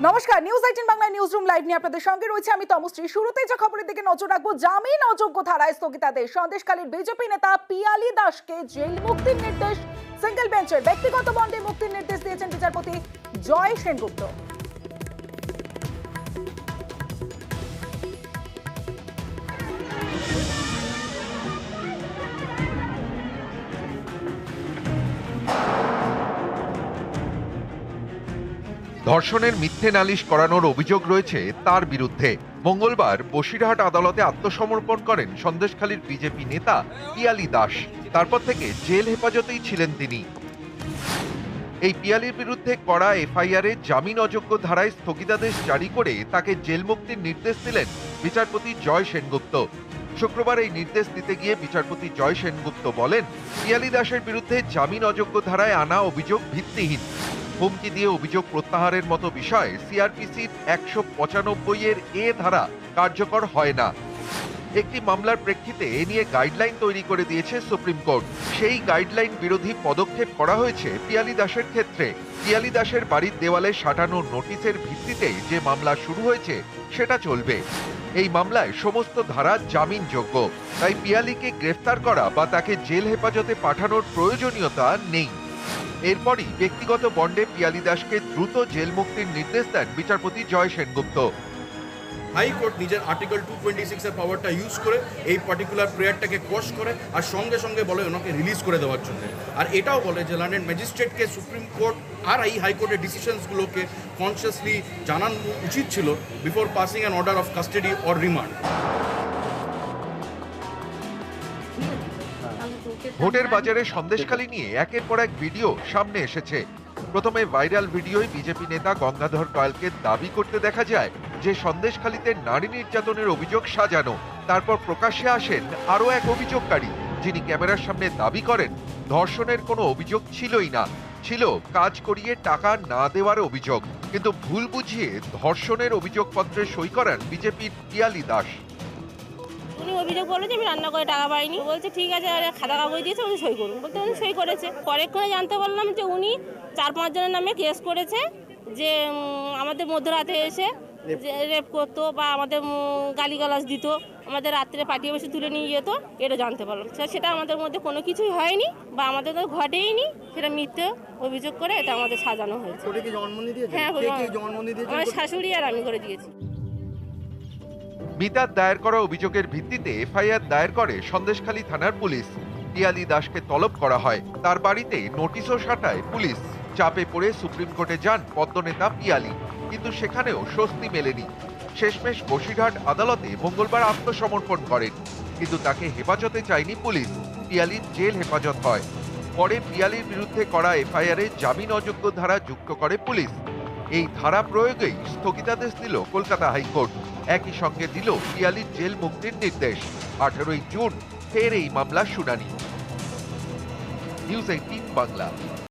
নমস্কার, news 18 Bangla news room live নিয়ে আপনাদের সঙ্গে রয়েছে আমি তমশ্রী। শুরুতেই যে খবরের দিকে নজর রাখবো, জামিন অযোগ্য ধারায় স্থগিতাদেশ। সন্দেশখালীর বিজেপি নেতা পিয়ালি দাসকে জেল মুক্তির নির্দেশ সিঙ্গেল বেঞ্চের। ব্যক্তিগত বন্ডে মুক্তির নির্দেশ দিয়েছেন বিচারপতি জয় সেনগুপ্ত। ধর্ষণের মিথ্যে নালিশ করানোর অভিযোগ রয়েছে তার বিরুদ্ধে। মঙ্গলবার বসিরহাট আদালতে আত্মসমর্পণ করেন সন্দেশখালীর বিজেপি নেতা পিয়ালি দাস। তারপর থেকে জেল হেফাজতেই ছিলেন তিনি। এই পিয়ালির বিরুদ্ধে করা এফআইআরে জামিন অযোগ্য ধারায় স্থগিতাদেশ জারি করে তাকে জেল মুক্তির নির্দেশ দিলেন বিচারপতি জয় সেনগুপ্ত। শুক্রবার এই নির্দেশ দিতে গিয়ে বিচারপতি জয় সেনগুপ্ত বলেন, পিয়ালি দাসের বিরুদ্ধে জামিন অযোগ্য ধারায় আনা অভিযোগ ভিত্তিহীন। হুমকি দিয়ে অভিযোগ প্রত্যাহারের মতো বিষয়ে সিআরপিসির 195 এ ধারা কার্যকর হয় না। একটি মামলার প্রেক্ষিতে এ নিয়ে গাইডলাইন তৈরি করে দিয়েছে সুপ্রিম কোর্ট। সেই গাইডলাইন বিরোধী পদক্ষেপ করা হয়েছে পিয়ালি দাসের ক্ষেত্রে। পিয়ালি দাসের বাড়ির দেওয়ালে সাঁটানো নোটিশের ভিত্তিতে যে মামলা শুরু হয়েছে সেটা চলবে। এই মামলায় সমস্ত ধারা জামিনযোগ্য, তাই পিয়ালিকে গ্রেফতার করা বা তাকে জেল হেফাজতে পাঠানোর প্রয়োজনীয়তা নেই। এরপরই ব্যক্তিগত বন্ডে পিয়ালি দাসকে দ্রুত জেল মুক্তির নির্দেশ দেন বিচারপতি জয় সেনগুপ্ত। হাইকোর্ট নিজের আর্টিকেল 226 এর পাওয়ারটা ইউজ করে এই পার্টিকুলার প্রেয়ারটাকে কোশ করে আর সঙ্গে সঙ্গে বলে ওনাকে রিলিজ করে দেওয়ার জন্য। আর এটাও বলে যে লন্ডন ম্যাজিস্ট্রেটকে সুপ্রিম কোর্ট আর এই হাইকোর্টের ডিসিশনসগুলোকে কনসিয়াসলি জানানো উচিত ছিল before passing an order of custody or remand. ভোটের বাজারে সন্দেশখালী নিয়ে একের পর এক ভিডিও সামনে এসেছে। প্রথমে ভাইরাল ভিডিওয় বিজেপি নেতা গঙ্গাধর কয়ালকে দাবি করতে দেখা যায় যে সন্দেশখালীতে নারী নির্যাতনের অভিযোগ সাজানো। তারপর প্রকাশ্যে আসেন আরও এক অভিযোগকারী, যিনি ক্যামেরার সামনে দাবি করেন ধর্ষণের কোনো অভিযোগ ছিলই না, ছিল কাজ করিয়ে টাকা না দেওয়ার অভিযোগ। কিন্তু ভুল বুঝিয়ে ধর্ষণের অভিযোগপত্রে সই করান বিজেপির পিয়ালি দাস। উনি অভিযোগ বলে যে আমি রান্না করে টাকা পাইনি। বলছে ঠিক আছে, খাতা কাগজ দিয়েছে, উনি সই করুন। বলতে উনি সই করেছে। পরের করে জানতে পারলাম যে উনি 4-5 জনের নামে কেস করেছে, যে আমাদের মধ্যরাতে এসে যে রেপ করতো বা আমাদের গালিগালাজ দিত, আমাদের রাত্রে পাঠিয়ে বসে তুলে নিয়ে যেত। এটা জানতে পারলাম। সেটা আমাদের মধ্যে কোনো কিছুই হয়নি বা আমাদের তো ঘটেইনি। সেটা মিথ্যে অভিযোগ করে এটা আমাদের সাজানো হয়েছে। হ্যাঁ, আমার শাশুড়ি আর আমি করে দিয়েছি। মিতার দায়ের করা অভিযোগের ভিত্তিতে এফআইআর দায়ের করে সন্দেশখালী থানার পুলিশ। পিয়ালি দাসকে তলব করা হয়। তার বাড়িতে নোটিশও সাঁটায় পুলিশ। চাপে পড়ে সুপ্রিম কোর্টে যান পদ্মনেতা পিয়ালি, কিন্তু সেখানেও স্বস্তি মেলেনি। শেষমেশ বসিরহাট আদালতে মঙ্গলবার আত্মসমর্পণ করেন, কিন্তু তাকে হেফাজতে চায়নি পুলিশ। পিয়ালির জেল হেফাজত হয়। পরে পিয়ালির বিরুদ্ধে করা এফআইআরে জামিন অযোগ্য ধারা যুক্ত করে পুলিশ। এই ধারা প্রয়োগেই স্থগিতাদেশ দিল কলকাতা হাইকোর্ট। একই সঙ্গে দিল পিয়ালির জেল মুক্তির নির্দেশ। 18 জুন ফের এই মামলার শুনানি। নিউজ 18 বাংলা।